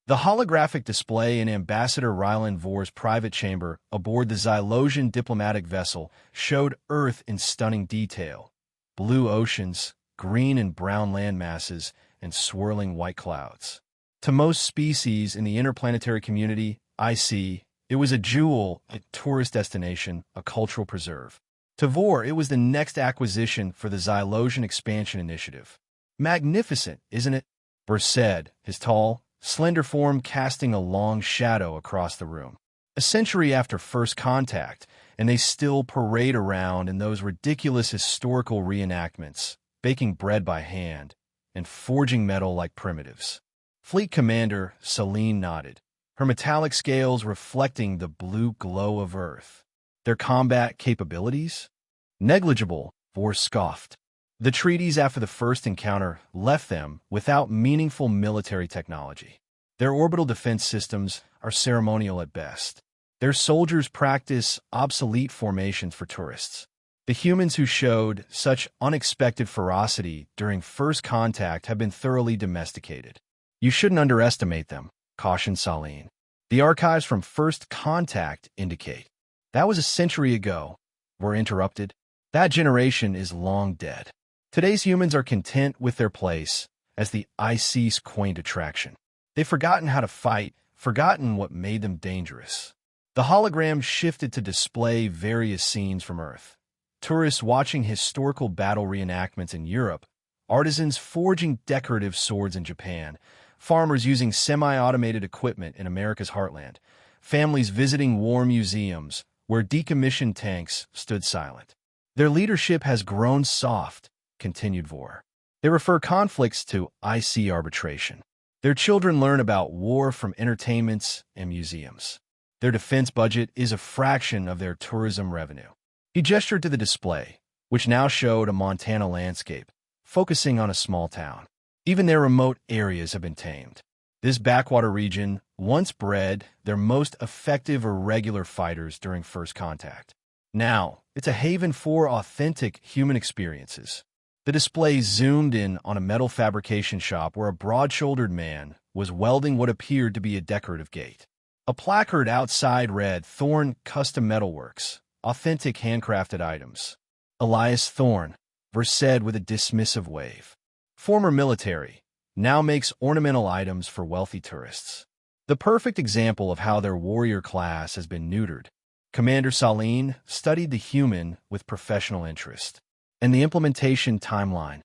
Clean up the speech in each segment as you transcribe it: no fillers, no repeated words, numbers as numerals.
The holographic display in Ambassador Ryland Vor's private chamber aboard the Xylosian diplomatic vessel showed Earth in stunning detail. Blue oceans, green and brown land masses, and swirling white clouds. To most species in the interplanetary community, it was a jewel, a tourist destination, a cultural preserve. To Vor, it was the next acquisition for the Xylosian Expansion Initiative. Magnificent, isn't it? Vor said, his tall, slender form casting a long shadow across the room. A century after first contact, and they still parade around in those ridiculous historical reenactments, baking bread by hand, and forging metal like primitives. Fleet Commander Celine nodded, her metallic scales reflecting the blue glow of Earth. Their combat capabilities? Negligible, Vor scoffed. The treaties after the first encounter left them without meaningful military technology. Their orbital defense systems are ceremonial at best. Their soldiers practice obsolete formations for tourists. The humans who showed such unexpected ferocity during first contact have been thoroughly domesticated. You shouldn't underestimate them, cautioned Saline. The archives from first contact indicate. That was a century ago. We're interrupted. That generation is long dead. Today's humans are content with their place as the IC's quaint attraction. They've forgotten how to fight, forgotten what made them dangerous. The hologram shifted to display various scenes from Earth. Tourists watching historical battle reenactments in Europe, artisans forging decorative swords in Japan, farmers using semi-automated equipment in America's heartland, families visiting war museums where decommissioned tanks stood silent. Their leadership has grown soft, continued Vor. They refer conflicts to IC arbitration. Their children learn about war from entertainments and museums. Their defense budget is a fraction of their tourism revenue. He gestured to the display, which now showed a Montana landscape, focusing on a small town. Even their remote areas have been tamed. This backwater region once bred their most effective irregular fighters during first contact. Now, it's a haven for authentic human experiences. The display zoomed in on a metal fabrication shop where a broad-shouldered man was welding what appeared to be a decorative gate. A placard outside read, "Thorn Custom Metalworks, Authentic Handcrafted Items." Elias Thorn, Vor said with a dismissive wave. Former military, now makes ornamental items for wealthy tourists. The perfect example of how their warrior class has been neutered. Commander Saline studied the human with professional interest. And the implementation timeline.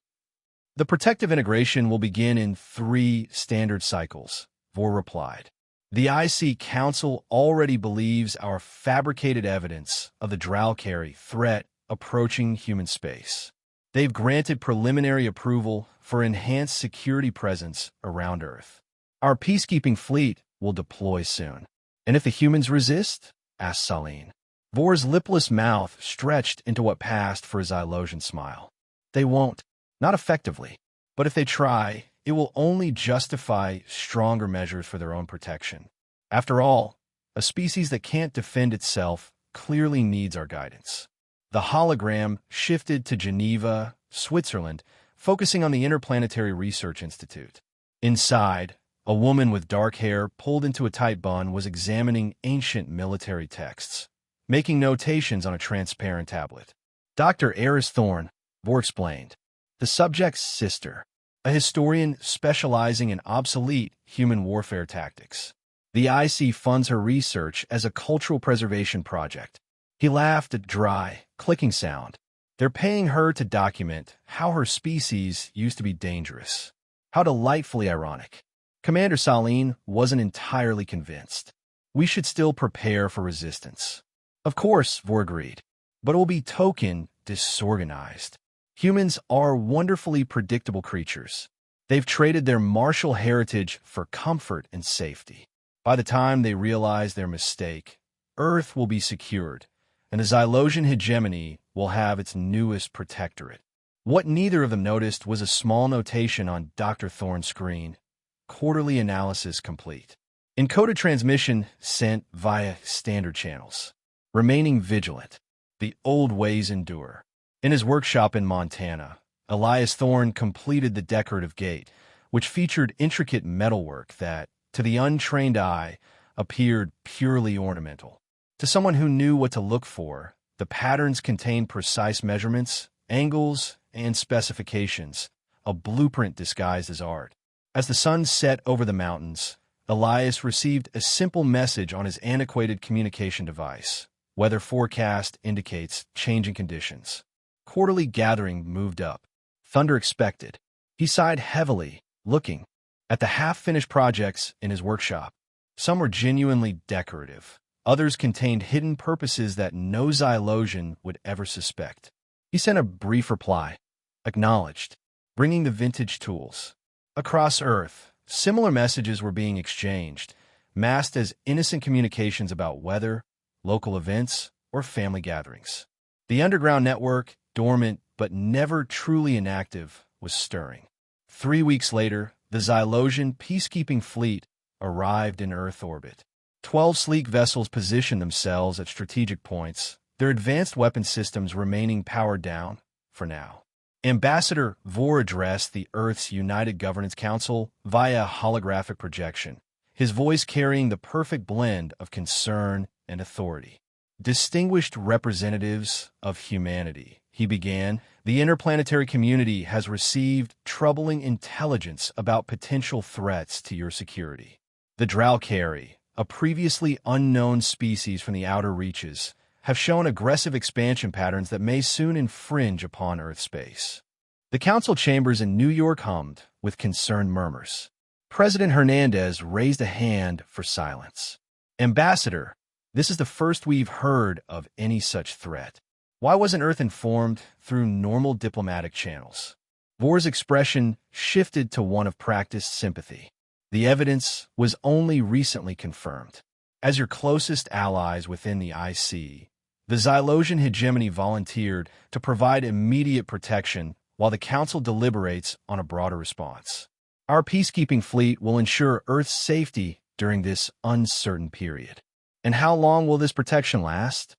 The protective integration will begin in 3 standard cycles, Vor replied. The IC Council already believes our fabricated evidence of the Dralkari threat approaching human space. They've granted preliminary approval for enhanced security presence around Earth. Our peacekeeping fleet will deploy soon. And if the humans resist? Asked Saline. Vor's lipless mouth stretched into what passed for a Xylosian smile. They won't. Not effectively. But if they try, it will only justify stronger measures for their own protection. After all, a species that can't defend itself clearly needs our guidance. The hologram shifted to Geneva, Switzerland, focusing on the Interplanetary Research Institute. Inside, a woman with dark hair pulled into a tight bun was examining ancient military texts, making notations on a transparent tablet. Dr. Eris Thorne, Vor explained, the subject's sister, a historian specializing in obsolete human warfare tactics. The IC funds her research as a cultural preservation project. He laughed at dry, clicking sound. They're paying her to document how her species used to be dangerous. How delightfully ironic. Commander Saline wasn't entirely convinced. We should still prepare for resistance. Of course, Vor agreed, but it will be token disorganized. Humans are wonderfully predictable creatures. They've traded their martial heritage for comfort and safety. By the time they realize their mistake, Earth will be secured, and the Xylosian hegemony will have its newest protectorate. What neither of them noticed was a small notation on Dr. Thorne's screen. Quarterly analysis complete. Encoded transmission sent via standard channels. Remaining vigilant. The old ways endure. In his workshop in Montana, Elias Thorne completed the decorative gate, which featured intricate metalwork that, to the untrained eye, appeared purely ornamental. To someone who knew what to look for, the patterns contained precise measurements, angles, and specifications, a blueprint disguised as art. As the sun set over the mountains, Elias received a simple message on his antiquated communication device. Weather forecast indicates changing conditions. Quarterly gathering moved up. Thunder expected. He sighed heavily, looking at the half-finished projects in his workshop. Some were genuinely decorative. Others contained hidden purposes that no Xylosian would ever suspect. He sent a brief reply. Acknowledged. Bringing the vintage tools. Across Earth, similar messages were being exchanged, masked as innocent communications about weather, local events, or family gatherings. The underground network, dormant but never truly inactive, was stirring. 3 weeks later, the Xylosian peacekeeping fleet arrived in Earth orbit. 12 sleek vessels positioned themselves at strategic points, their advanced weapon systems remaining powered down for now. Ambassador Vor addressed the Earth's United Governance Council via holographic projection, his voice carrying the perfect blend of concern and authority. Distinguished representatives of humanity, he began, the interplanetary community has received troubling intelligence about potential threats to your security. The Dralkari, a previously unknown species from the outer reaches, have shown aggressive expansion patterns that may soon infringe upon Earth space. The council chambers in New York hummed with concerned murmurs. President Hernandez raised a hand for silence. Ambassador, this is the first we've heard of any such threat. Why wasn't Earth informed through normal diplomatic channels? Vor's expression shifted to one of practiced sympathy. The evidence was only recently confirmed. As your closest allies within the IC, the Xylosian hegemony volunteered to provide immediate protection while the Council deliberates on a broader response. Our peacekeeping fleet will ensure Earth's safety during this uncertain period. And how long will this protection last?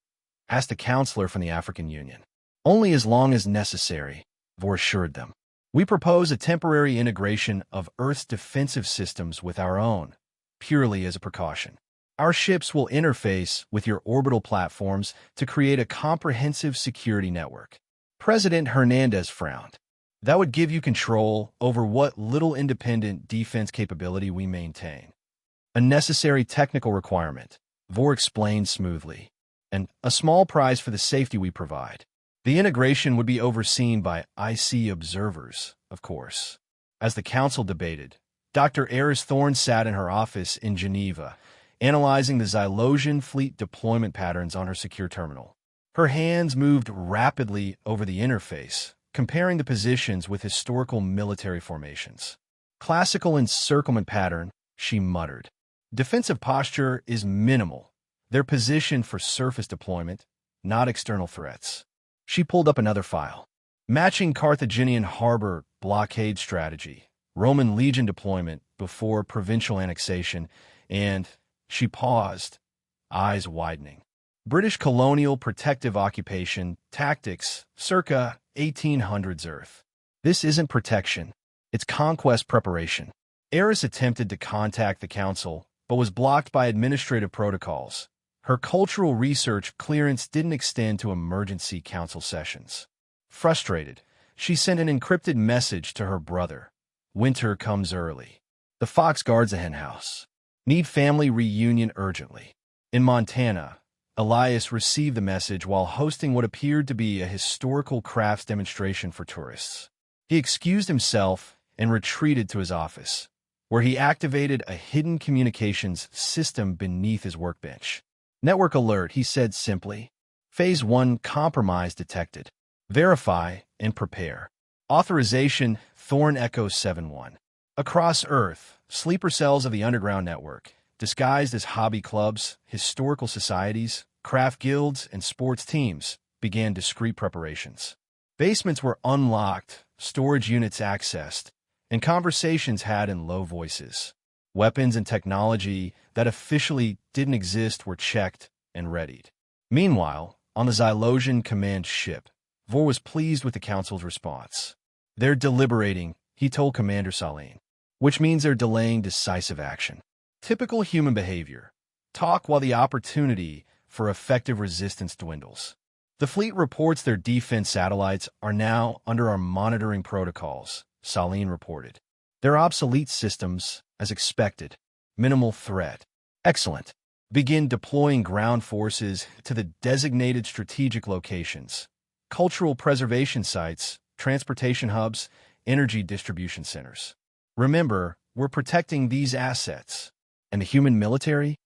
Asked a counselor from the African Union. Only as long as necessary, Vor assured them. We propose a temporary integration of Earth's defensive systems with our own, purely as a precaution. Our ships will interface with your orbital platforms to create a comprehensive security network. President Hernandez frowned. That would give you control over what little independent defense capability we maintain. A necessary technical requirement, Vor explained smoothly, and a small prize for the safety we provide. The integration would be overseen by IC observers, of course. As the council debated, Dr. Eris Thorne sat in her office in Geneva, analyzing the Xylosian fleet deployment patterns on her secure terminal. Her hands moved rapidly over the interface, comparing the positions with historical military formations. Classical encirclement pattern, she muttered. Defensive posture is minimal. They're positioned for surface deployment, not external threats. She pulled up another file. Matching Carthaginian harbor blockade strategy, Roman legion deployment before provincial annexation, and she paused, eyes widening. British colonial protective occupation tactics circa 1800s Earth. This isn't protection. It's conquest preparation. Eris attempted to contact the council, but was blocked by administrative protocols. Her cultural research clearance didn't extend to emergency council sessions. Frustrated, she sent an encrypted message to her brother. Winter comes early. The fox guards a henhouse. Need family reunion urgently. In Montana, Elias received the message while hosting what appeared to be a historical crafts demonstration for tourists. He excused himself and retreated to his office, where he activated a hidden communications system beneath his workbench. Network alert, he said simply. Phase 1 compromise detected. Verify and prepare. Authorization Thorn Echo 7-1. Across Earth, sleeper cells of the underground network, disguised as hobby clubs, historical societies, craft guilds, and sports teams, began discreet preparations. Basements were unlocked, storage units accessed, and conversations had in low voices. Weapons and technology that officially didn't exist were checked and readied. Meanwhile, on the Xylosian command ship, Vor was pleased with the council's response. They're deliberating, he told Commander Saline, which means they're delaying decisive action. Typical human behavior. Talk while the opportunity for effective resistance dwindles. The fleet reports their defense satellites are now under our monitoring protocols, Saline reported. They're obsolete systems, as expected. Minimal threat. Excellent. Begin deploying ground forces to the designated strategic locations. Cultural preservation sites, transportation hubs, energy distribution centers. Remember, we're protecting these assets. And the human military?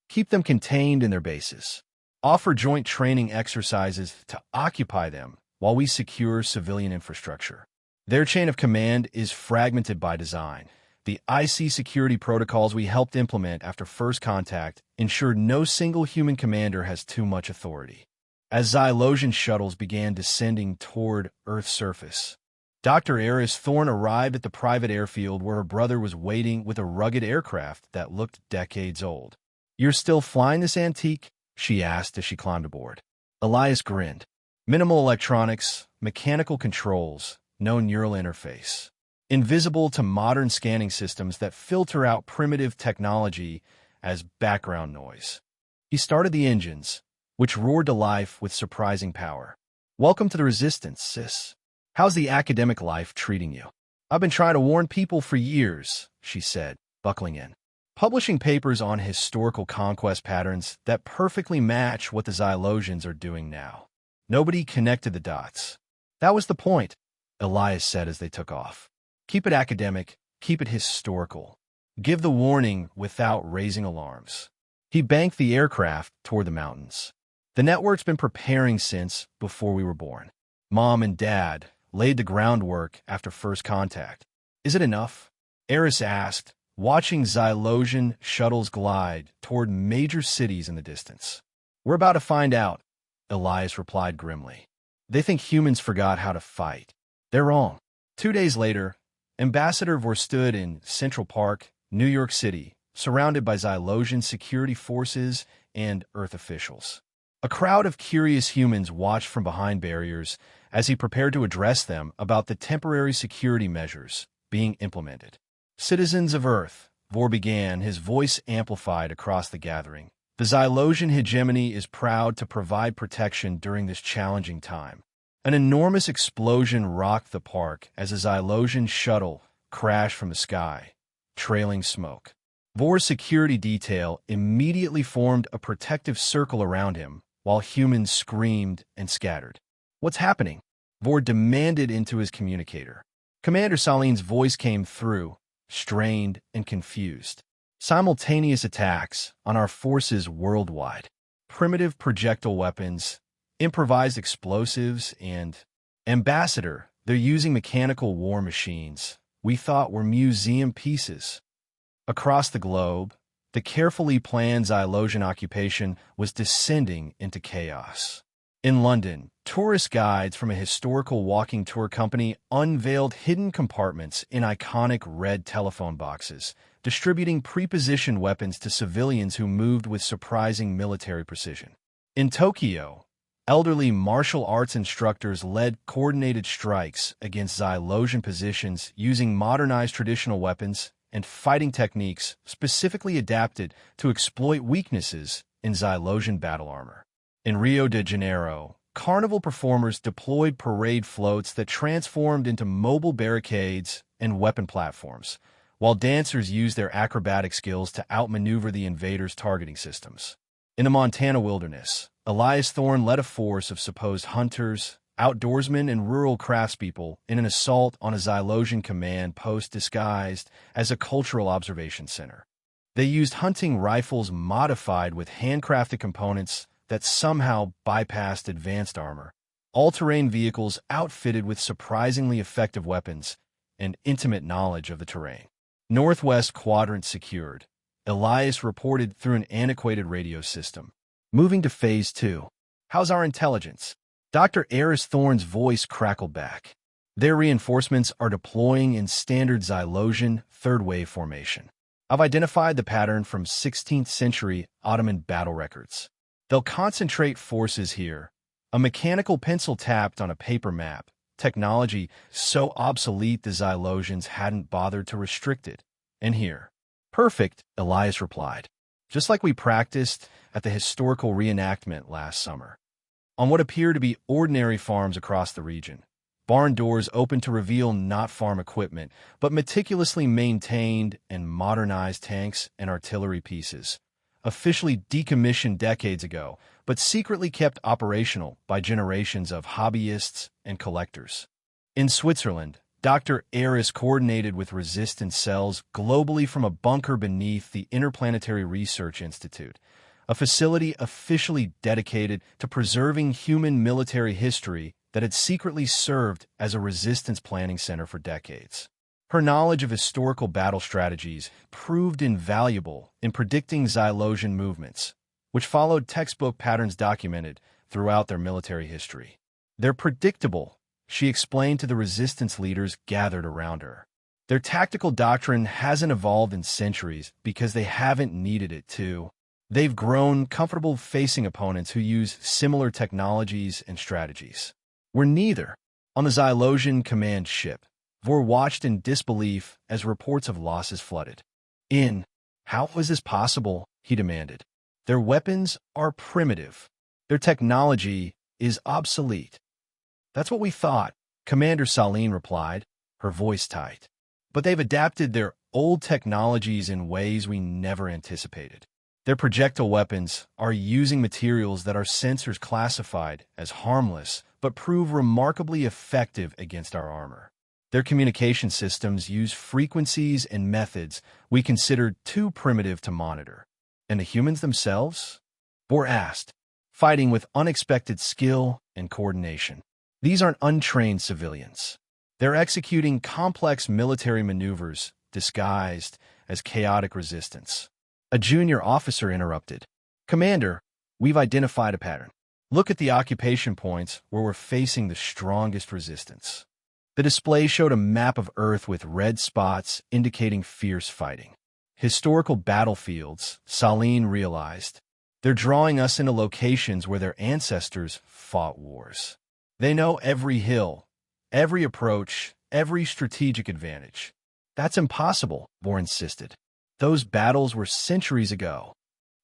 Keep them contained in their bases. Offer joint training exercises to occupy them while we secure civilian infrastructure. Their chain of command is fragmented by design. The IC security protocols we helped implement after first contact ensured no single human commander has too much authority. As Xylosian shuttles began descending toward Earth's surface, Dr. Eris Thorne arrived at the private airfield where her brother was waiting with a rugged aircraft that looked decades old. "You're still flying this antique?" she asked as she climbed aboard. Elias grinned. "Minimal electronics, mechanical controls, no neural interface. Invisible to modern scanning systems that filter out primitive technology as background noise." He started the engines, which roared to life with surprising power. "Welcome to the Resistance, sis. How's the academic life treating you?" "I've been trying to warn people for years," she said, buckling in. "Publishing papers on historical conquest patterns that perfectly match what the Xylosians are doing now. Nobody connected the dots." "That was the point," Elias said as they took off. "Keep it academic, keep it historical. Give the warning without raising alarms." He banked the aircraft toward the mountains. "The network's been preparing since before we were born. Mom and Dad laid the groundwork after first contact." "Is it enough?" Eris asked, watching Xylosian shuttles glide toward major cities in the distance. "We're about to find out," Elias replied grimly. "They think humans forgot how to fight. They're wrong." 2 days later, Ambassador Vor stood in Central Park, New York City, surrounded by Xylosian security forces and Earth officials. A crowd of curious humans watched from behind barriers as he prepared to address them about the temporary security measures being implemented. "Citizens of Earth," Vor began, his voice amplified across the gathering. "The Xylosian hegemony is proud to provide protection during this challenging time." An enormous explosion rocked the park as a Xylosian shuttle crashed from the sky, trailing smoke. Vor's security detail immediately formed a protective circle around him, while humans screamed and scattered. "What's happening?" Vor demanded into his communicator. Commander Saline's voice came through, strained and confused. "Simultaneous attacks on our forces worldwide. Primitive projectile weapons, improvised explosives, and... Ambassador, they're using mechanical war machines we thought were museum pieces." Across the globe, the carefully planned Xylosian occupation was descending into chaos. In London, tourist guides from a historical walking tour company unveiled hidden compartments in iconic red telephone boxes, distributing pre-positioned weapons to civilians who moved with surprising military precision. In Tokyo, elderly martial arts instructors led coordinated strikes against Xylosian positions using modernized traditional weapons and fighting techniques specifically adapted to exploit weaknesses in Xylosian battle armor. In Rio de Janeiro, carnival performers deployed parade floats that transformed into mobile barricades and weapon platforms, while dancers used their acrobatic skills to outmaneuver the invaders' targeting systems. In the Montana wilderness, Elias Thorne led a force of supposed hunters, outdoorsmen, and rural craftspeople in an assault on a Xylosian command post disguised as a cultural observation center. They used hunting rifles modified with handcrafted components that somehow bypassed advanced armor, all-terrain vehicles outfitted with surprisingly effective weapons, and intimate knowledge of the terrain. Northwest Quadrant secured, Elias reported through an antiquated radio system. "Moving to Phase 2. How's our intelligence?" Dr. Eris Thorne's voice crackled back. "Their reinforcements are deploying in standard Xylosian third-wave formation. I've identified the pattern from 16th century Ottoman battle records. They'll concentrate forces here." A mechanical pencil tapped on a paper map, technology so obsolete the Xylosians hadn't bothered to restrict it. "And here." Perfect, Elias replied. Just like we practiced at the historical reenactment last summer. On what appear to be ordinary farms across the region, barn doors open to reveal not farm equipment, but meticulously maintained and modernized tanks and artillery pieces, officially decommissioned decades ago, but secretly kept operational by generations of hobbyists and collectors. In Switzerland, Dr. Aris coordinated with resistance cells globally from a bunker beneath the Interplanetary Research Institute, a facility officially dedicated to preserving human military history that had secretly served as a resistance planning center for decades. Her knowledge of historical battle strategies proved invaluable in predicting Xylosian movements, which followed textbook patterns documented throughout their military history. They're predictable, she explained to the resistance leaders gathered around her. Their tactical doctrine hasn't evolved in centuries because they haven't needed it to. They've grown comfortable facing opponents who use similar technologies and strategies. We're neither. On the Xylosian command ship, Vor watched in disbelief as reports of losses flooded. How was this possible? He demanded. Their weapons are primitive. Their technology is obsolete. That's what we thought, Commander Saline replied, her voice tight. But they've adapted their old technologies in ways we never anticipated. Their projectile weapons are using materials that our sensors classified as harmless, but prove remarkably effective against our armor. Their communication systems use frequencies and methods we considered too primitive to monitor. And the humans themselves? Vor asked, fighting with unexpected skill and coordination. These aren't untrained civilians. They're executing complex military maneuvers disguised as chaotic resistance. A junior officer interrupted. Commander, we've identified a pattern. Look at the occupation points where we're facing the strongest resistance. The display showed a map of Earth with red spots indicating fierce fighting. Historical battlefields, Saline realized. They're drawing us into locations where their ancestors fought wars. They know every hill, every approach, every strategic advantage. That's impossible, Vor insisted. Those battles were centuries ago.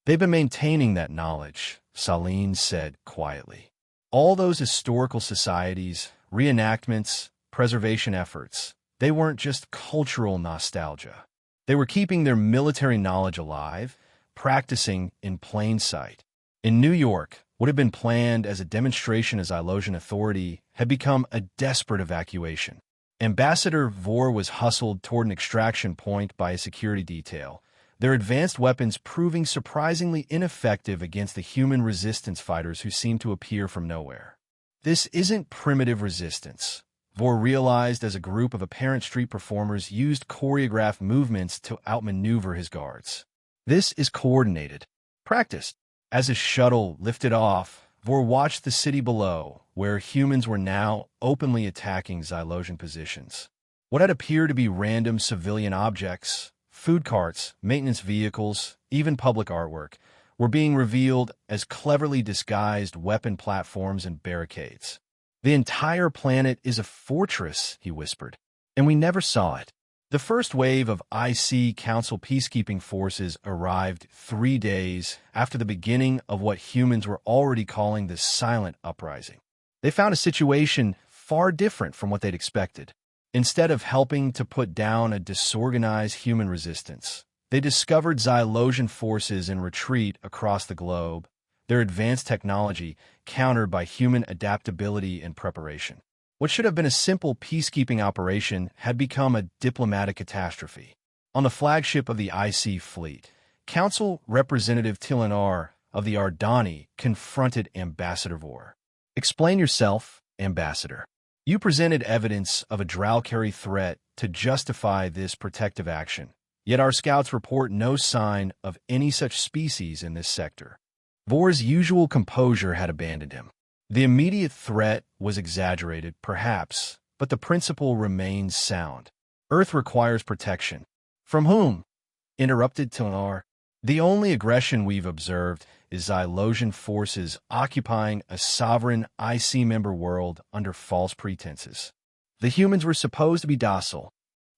They've been maintaining that knowledge, Saline said quietly. All those historical societies, reenactments, preservation efforts, they weren't just cultural nostalgia. They were keeping their military knowledge alive, practicing in plain sight. In New York, what had been planned as a demonstration as Xylosian authority had become a desperate evacuation. Ambassador Vor was hustled toward an extraction point by a security detail, their advanced weapons proving surprisingly ineffective against the human resistance fighters who seemed to appear from nowhere. This isn't primitive resistance, Vor realized as a group of apparent street performers used choreographed movements to outmaneuver his guards. This is coordinated, practiced. As his shuttle lifted off, Vor watched the city below, where humans were now openly attacking Xylosian positions. What had appeared to be random civilian objects, food carts, maintenance vehicles, even public artwork, were being revealed as cleverly disguised weapon platforms and barricades. The entire planet is a fortress, he whispered, and we never saw it. The first wave of IC Council peacekeeping forces arrived 3 days after the beginning of what humans were already calling the silent uprising. They found a situation far different from what they'd expected. Instead of helping to put down a disorganized human resistance, they discovered Xylosian forces in retreat across the globe, their advanced technology countered by human adaptability and preparation. What should have been a simple peacekeeping operation had become a diplomatic catastrophe. On the flagship of the IC fleet, Council Representative Tilinar of the Ardani confronted Ambassador Vor. Explain yourself, Ambassador. You presented evidence of a Dralkari threat to justify this protective action, yet our scouts report no sign of any such species in this sector. Vor's usual composure had abandoned him. The immediate threat was exaggerated, perhaps, but the principle remains sound. Earth requires protection. From whom? Interrupted Tilinar. The only aggression we've observed is Xylosian forces occupying a sovereign IC member world under false pretenses. The humans were supposed to be docile.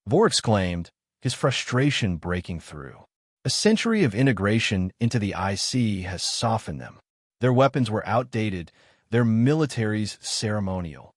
Vor exclaimed, his frustration breaking through. A century of integration into the IC has softened them. Their weapons were outdated, their militaries ceremonial.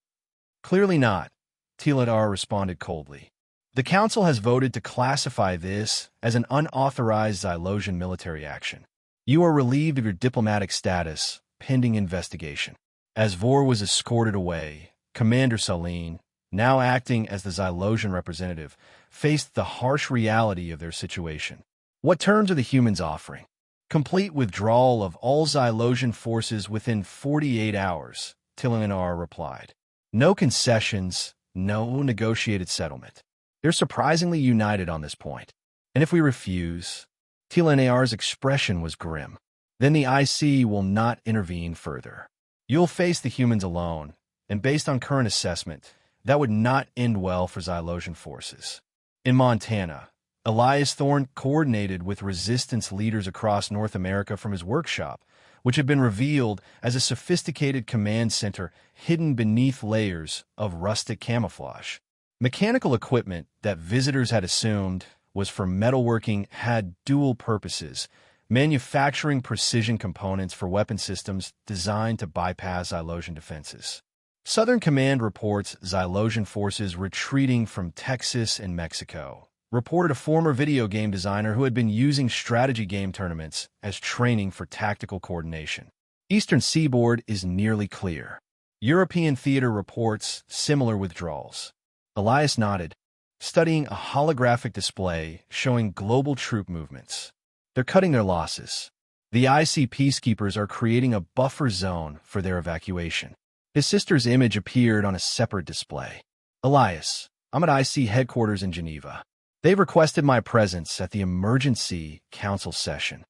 Clearly not, Tiladar responded coldly. The Council has voted to classify this as an unauthorized Xylosian military action. You are relieved of your diplomatic status, pending investigation. As Vor was escorted away, Commander Saline, now acting as the Xylosian representative, faced the harsh reality of their situation. What terms are the humans offering? Complete withdrawal of all Xylosian forces within 48 hours, Tilinar replied. No concessions, no negotiated settlement. They're surprisingly united on this point. And if we refuse, Tilinar's expression was grim. Then the IC will not intervene further. You'll face the humans alone, and based on current assessment, that would not end well for Xylosian forces. In Montana, Elias Thorne coordinated with resistance leaders across North America from his workshop, which had been revealed as a sophisticated command center hidden beneath layers of rustic camouflage. Mechanical equipment that visitors had assumed was for metalworking had dual purposes, manufacturing precision components for weapon systems designed to bypass Xylosian defenses. Southern Command reports Xylosian forces retreating from Texas and Mexico, reported a former video game designer who had been using strategy game tournaments as training for tactical coordination. Eastern Seaboard is nearly clear. European theater reports similar withdrawals. Elias nodded, studying a holographic display showing global troop movements. They're cutting their losses. The IC peacekeepers are creating a buffer zone for their evacuation. His sister's image appeared on a separate display. Elias, I'm at IC headquarters in Geneva. They've requested my presence at the Emergency Council session.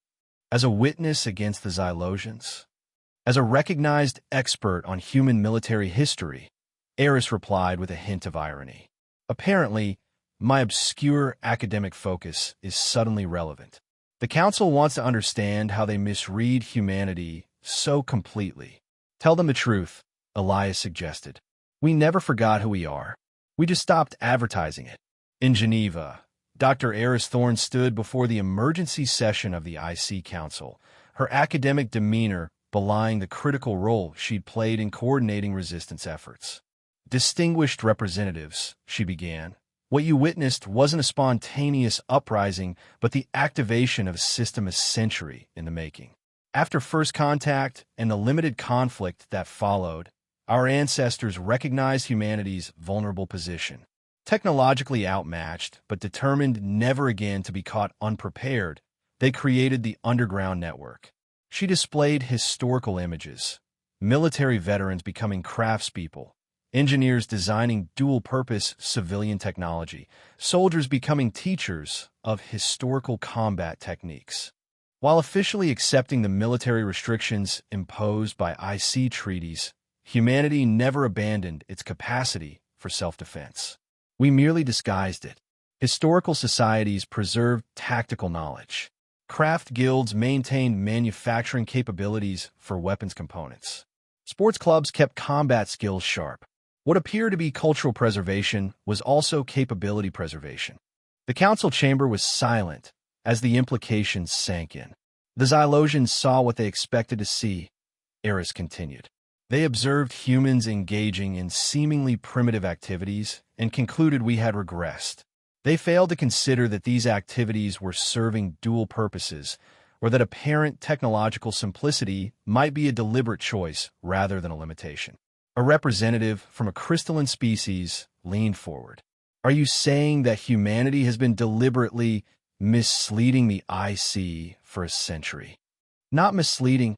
As a witness against the Xylosians? As a recognized expert on human military history, Eris replied with a hint of irony. Apparently, my obscure academic focus is suddenly relevant. The Council wants to understand how they misread humanity so completely. Tell them the truth, Elias suggested. We never forgot who we are. We just stopped advertising it. In Geneva, Dr. Eris Thorne stood before the emergency session of the IC Council, her academic demeanor belying the critical role she'd played in coordinating resistance efforts. Distinguished representatives, she began, what you witnessed wasn't a spontaneous uprising, but the activation of a system a century in the making. After first contact and the limited conflict that followed, our ancestors recognized humanity's vulnerable position. Technologically outmatched, but determined never again to be caught unprepared, they created the underground network. She displayed historical images, military veterans becoming craftspeople, engineers designing dual-purpose civilian technology, soldiers becoming teachers of historical combat techniques. While officially accepting the military restrictions imposed by IC treaties, humanity never abandoned its capacity for self-defense. We merely disguised it. Historical societies preserved tactical knowledge. Craft guilds maintained manufacturing capabilities for weapons components. Sports clubs kept combat skills sharp. What appeared to be cultural preservation was also capability preservation. The council chamber was silent as the implications sank in. The Xylosians saw what they expected to see, Eris continued. They observed humans engaging in seemingly primitive activities and concluded we had regressed. They failed to consider that these activities were serving dual purposes, or that apparent technological simplicity might be a deliberate choice rather than a limitation. A representative from a crystalline species leaned forward. Are you saying that humanity has been deliberately misleading the IC for a century? Not misleading,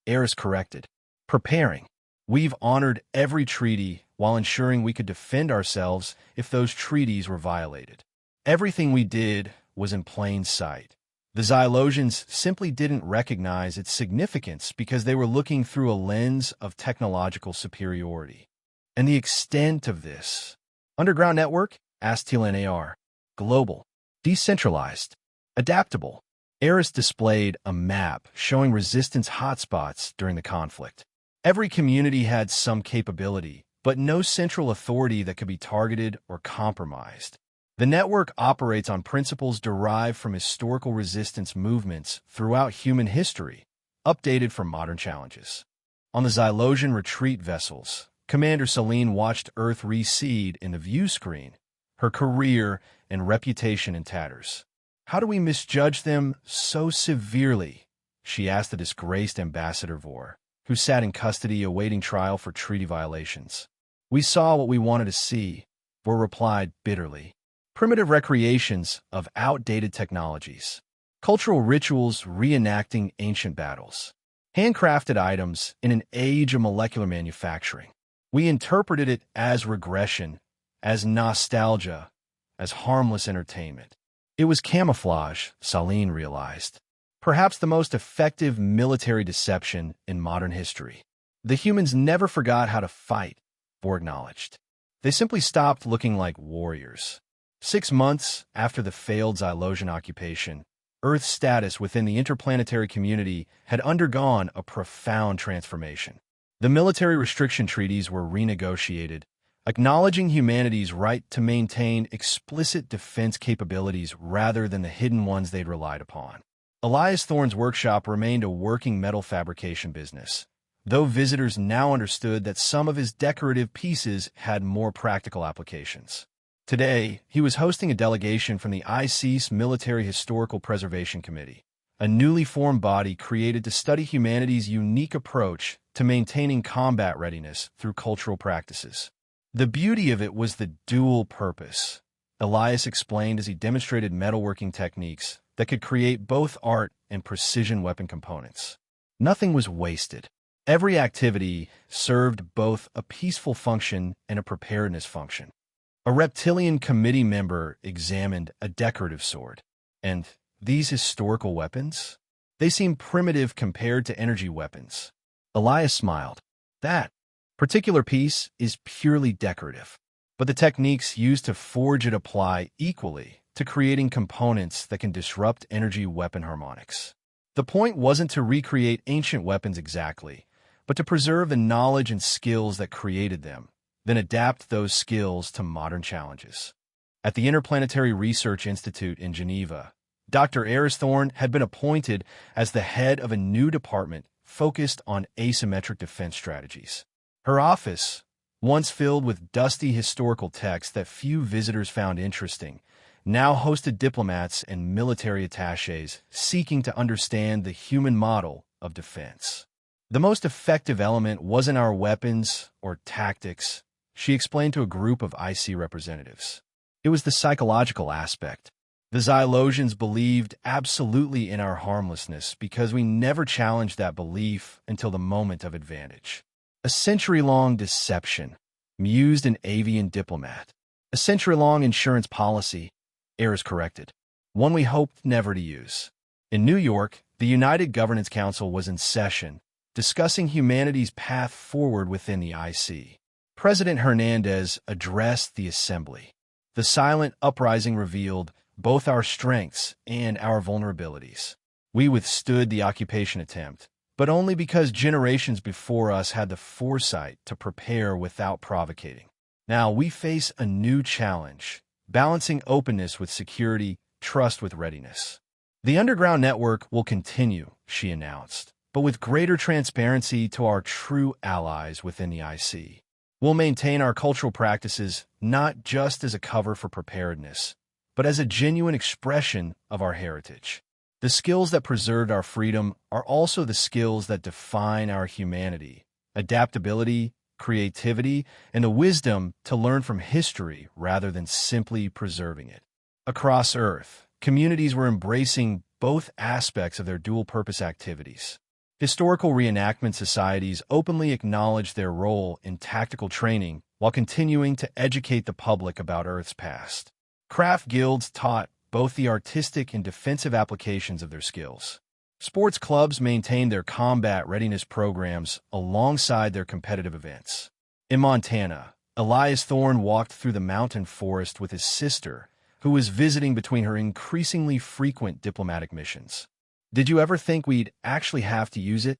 Eris corrected. Preparing. We've honored every treaty while ensuring we could defend ourselves if those treaties were violated. Everything we did was in plain sight. The Xylosians simply didn't recognize its significance because they were looking through a lens of technological superiority. And the extent of this underground network, asked TLNAR, global, decentralized, adaptable. Eris displayed a map showing resistance hotspots during the conflict. Every community had some capability, but no central authority that could be targeted or compromised. The network operates on principles derived from historical resistance movements throughout human history, updated for modern challenges. On the Xylosian retreat vessels, Commander Celine watched Earth recede in the view screen, her career and reputation in tatters. "How do we misjudge them so severely?" she asked the disgraced Ambassador Vor, who sat in custody awaiting trial for treaty violations. "We saw what we wanted to see," Vor replied bitterly. Primitive recreations of outdated technologies. Cultural rituals reenacting ancient battles. Handcrafted items in an age of molecular manufacturing. We interpreted it as regression, as nostalgia, as harmless entertainment. It was camouflage, Saline realized. Perhaps the most effective military deception in modern history. The humans never forgot how to fight, Vor acknowledged. They simply stopped looking like warriors. 6 months after the failed Xylosian occupation, Earth's status within the interplanetary community had undergone a profound transformation. The military restriction treaties were renegotiated, acknowledging humanity's right to maintain explicit defense capabilities rather than the hidden ones they'd relied upon. Elias Thorne's workshop remained a working metal fabrication business, though visitors now understood that some of his decorative pieces had more practical applications. Today, he was hosting a delegation from the ICE's Military Historical Preservation Committee, a newly formed body created to study humanity's unique approach to maintaining combat readiness through cultural practices. The beauty of it was the dual purpose, Elias explained as he demonstrated metalworking techniques that could create both art and precision weapon components. Nothing was wasted. Every activity served both a peaceful function and a preparedness function. A reptilian committee member examined a decorative sword. And these historical weapons? They seem primitive compared to energy weapons. Elias smiled. That particular piece is purely decorative, but the techniques used to forge it apply equally to creating components that can disrupt energy weapon harmonics. The point wasn't to recreate ancient weapons exactly, but to preserve the knowledge and skills that created them, then adapt those skills to modern challenges. At the Interplanetary Research Institute in Geneva, Dr. Eris Thorne had been appointed as the head of a new department focused on asymmetric defense strategies. Her office, once filled with dusty historical texts that few visitors found interesting, now hosted diplomats and military attachés seeking to understand the human model of defense. The most effective element wasn't our weapons or tactics, she explained to a group of IC representatives. It was the psychological aspect. The Xylosians believed absolutely in our harmlessness because we never challenged that belief until the moment of advantage. A century-long deception, mused an avian diplomat. A century-long insurance policy, Eris corrected. One we hoped never to use. In New York, the United Governance Council was in session, discussing humanity's path forward within the IC. President Hernandez addressed the assembly. The silent uprising revealed both our strengths and our vulnerabilities. We withstood the occupation attempt, but only because generations before us had the foresight to prepare without provocating. Now we face a new challenge, balancing openness with security, trust with readiness. The underground network will continue, she announced, but with greater transparency to our true allies within the IC. We'll maintain our cultural practices not just as a cover for preparedness, but as a genuine expression of our heritage. The skills that preserved our freedom are also the skills that define our humanity: adaptability, creativity, and the wisdom to learn from history rather than simply preserving it. Across Earth, communities were embracing both aspects of their dual-purpose activities. Historical reenactment societies openly acknowledged their role in tactical training while continuing to educate the public about Earth's past. Craft guilds taught both the artistic and defensive applications of their skills. Sports clubs maintained their combat readiness programs alongside their competitive events. In Montana, Elias Thorne walked through the mountain forest with his sister, who was visiting between her increasingly frequent diplomatic missions. "Did you ever think we'd actually have to use it?"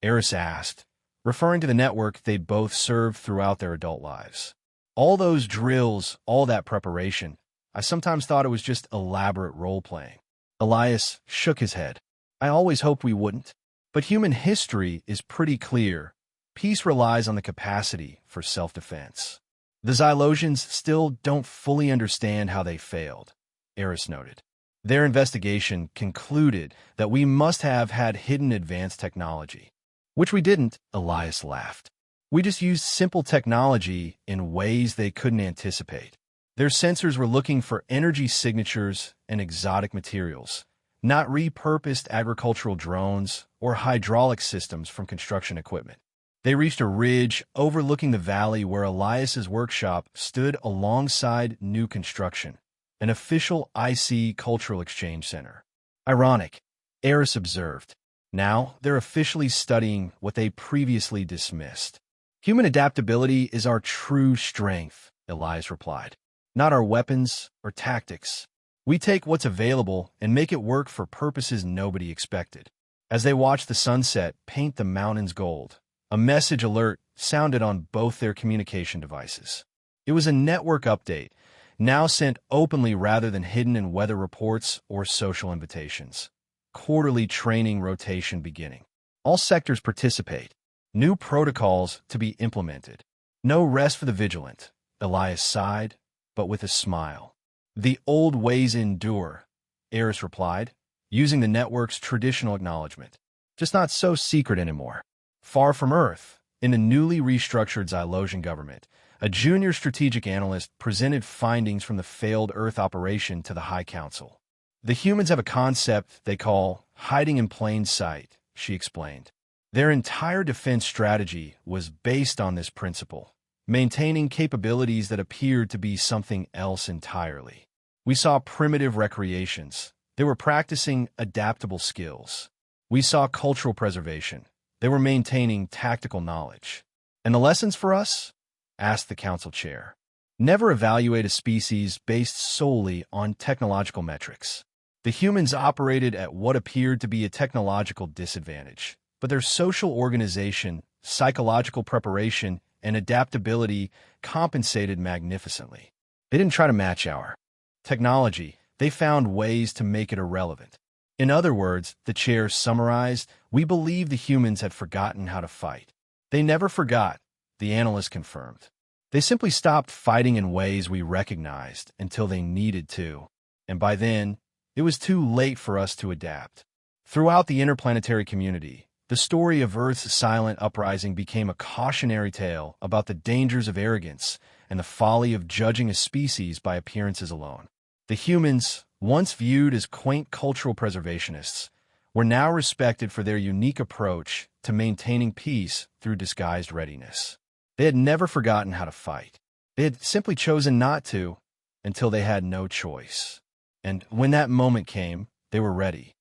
Eris asked, referring to the network they'd both served throughout their adult lives. "All those drills, all that preparation, I sometimes thought it was just elaborate role-playing. Elias shook his head. I always hoped we wouldn't. But human history is pretty clear. Peace relies on the capacity for self-defense. The Xylosians still don't fully understand how they failed, Eris noted. Their investigation concluded that we must have had hidden advanced technology. Which we didn't, Elias laughed. We just used simple technology in ways they couldn't anticipate. Their sensors were looking for energy signatures and exotic materials, not repurposed agricultural drones or hydraulic systems from construction equipment. They reached a ridge overlooking the valley where Elias's workshop stood alongside new construction, an official IC Cultural Exchange Center. Ironic, Eris observed. Now they're officially studying what they previously dismissed. Human adaptability is our true strength, Elias replied. Not our weapons or tactics. We take what's available and make it work for purposes nobody expected. As they watched the sunset paint the mountains gold, a message alert sounded on both their communication devices. It was a network update, now sent openly rather than hidden in weather reports or social invitations. Quarterly training rotation beginning. All sectors participate. New protocols to be implemented. No rest for the vigilant. Elias sighed, but with a smile. The old ways endure, Eris replied, using the network's traditional acknowledgement. Just not so secret anymore. Far from Earth, in the newly restructured Xylosian government, a junior strategic analyst presented findings from the failed Earth operation to the High Council. The humans have a concept they call hiding in plain sight, she explained. Their entire defense strategy was based on this principle, maintaining capabilities that appeared to be something else entirely. We saw primitive recreations. They were practicing adaptable skills. We saw cultural preservation. They were maintaining tactical knowledge. And the lessons for us? Asked the council chair. Never evaluate a species based solely on technological metrics. The humans operated at what appeared to be a technological disadvantage, but their social organization, psychological preparation, and adaptability compensated magnificently. They didn't try to match our technology. They found ways to make it irrelevant. In other words, the chair summarized, we believe the humans had forgotten how to fight. They never forgot, the analyst confirmed. They simply stopped fighting in ways we recognized until they needed to. And by then, it was too late for us to adapt. Throughout the interplanetary community, the story of Earth's silent uprising became a cautionary tale about the dangers of arrogance and the folly of judging a species by appearances alone. The humans, once viewed as quaint cultural preservationists, were now respected for their unique approach to maintaining peace through disguised readiness. They had never forgotten how to fight. They had simply chosen not to until they had no choice. And when that moment came, they were ready.